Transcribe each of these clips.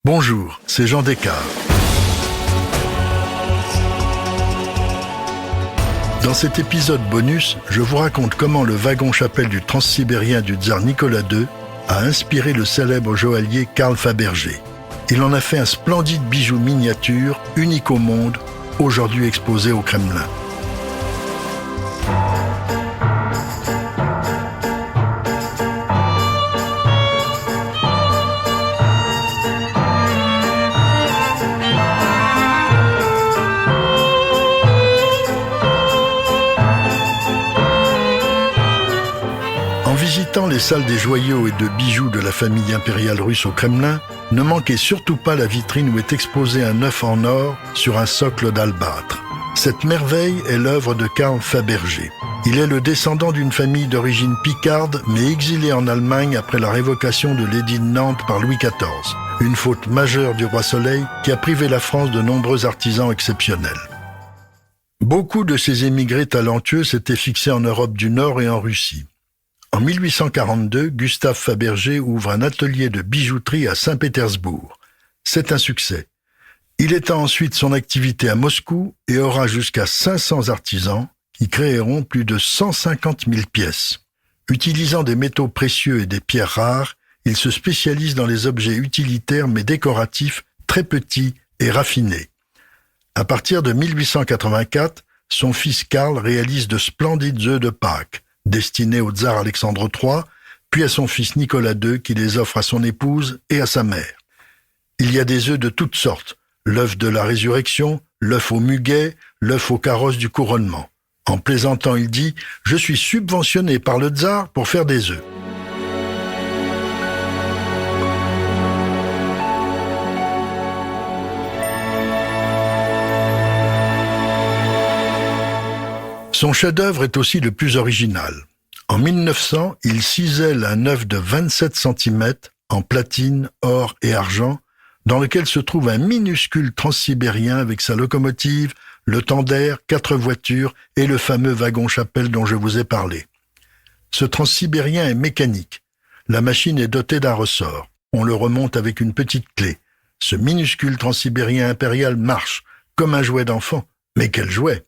Bonjour, c'est Jean Descartes. Dans cet épisode bonus, je vous raconte comment le wagon-chapelle du transsibérien du tsar Nicolas II a inspiré le célèbre joaillier Carl Fabergé. Il en a fait un splendide bijou miniature, unique au monde, aujourd'hui exposé au Kremlin. En visitant les salles des joyaux et de bijoux de la famille impériale russe au Kremlin, ne manquez surtout pas la vitrine où est exposé un œuf en or sur un socle d'albâtre. Cette merveille est l'œuvre de Carl Fabergé. Il est le descendant d'une famille d'origine picarde, mais exilé en Allemagne après la révocation de l'édit de Nantes par Louis XIV. Une faute majeure du roi Soleil qui a privé la France de nombreux artisans exceptionnels. Beaucoup de ces émigrés talentueux s'étaient fixés en Europe du Nord et en Russie. En 1842, Gustave Fabergé ouvre un atelier de bijouterie à Saint-Pétersbourg. C'est un succès. Il étend ensuite son activité à Moscou et aura jusqu'à 500 artisans qui créeront plus de 150 000 pièces. Utilisant des métaux précieux et des pierres rares, il se spécialise dans les objets utilitaires mais décoratifs, très petits et raffinés. À partir de 1884, son fils Karl réalise de splendides œufs de Pâques, destinés au tsar Alexandre III, puis à son fils Nicolas II qui les offre à son épouse et à sa mère. Il y a des œufs de toutes sortes, l'œuf de la résurrection, l'œuf au muguet, l'œuf au carrosse du couronnement. En plaisantant, il dit « Je suis subventionné par le tsar pour faire des œufs ». Son chef-d'œuvre est aussi le plus original. En 1900, il cisèle un œuf de 27 cm en platine, or et argent, dans lequel se trouve un minuscule transsibérien avec sa locomotive, le tender, 4 voitures et le fameux wagon-chapelle dont je vous ai parlé. Ce transsibérien est mécanique. La machine est dotée d'un ressort. On le remonte avec une petite clé. Ce minuscule transsibérien impérial marche, comme un jouet d'enfant. Mais quel jouet!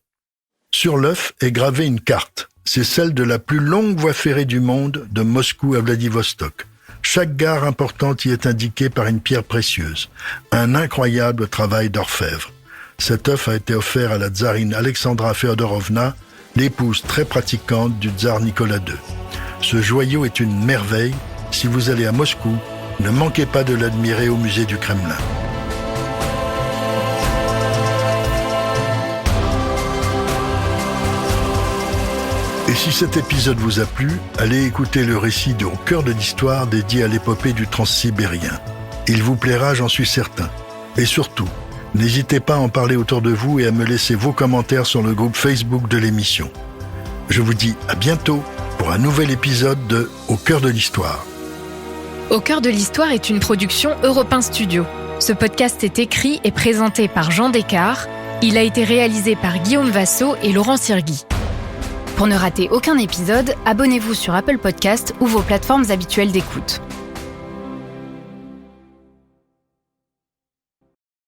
Sur l'œuf est gravée une carte. C'est celle de la plus longue voie ferrée du monde, de Moscou à Vladivostok. Chaque gare importante y est indiquée par une pierre précieuse. Un incroyable travail d'orfèvre. Cet œuf a été offert à la tsarine Alexandra Féodorovna, l'épouse très pratiquante du tsar Nicolas II. Ce joyau est une merveille. Si vous allez à Moscou, ne manquez pas de l'admirer au musée du Kremlin. Et si cet épisode vous a plu, allez écouter le récit de Au cœur de l'histoire dédié à l'épopée du transsibérien. Il vous plaira, j'en suis certain. Et surtout, n'hésitez pas à en parler autour de vous et à me laisser vos commentaires sur le groupe Facebook de l'émission. Je vous dis à bientôt pour un nouvel épisode de Au cœur de l'histoire. Au cœur de l'histoire est une production Europe 1 Studio. Ce podcast est écrit et présenté par Jean Descartes. Il a été réalisé par Guillaume Vassaux et Laurent Sirgui. Pour ne rater aucun épisode, abonnez-vous sur Apple Podcasts ou vos plateformes habituelles d'écoute.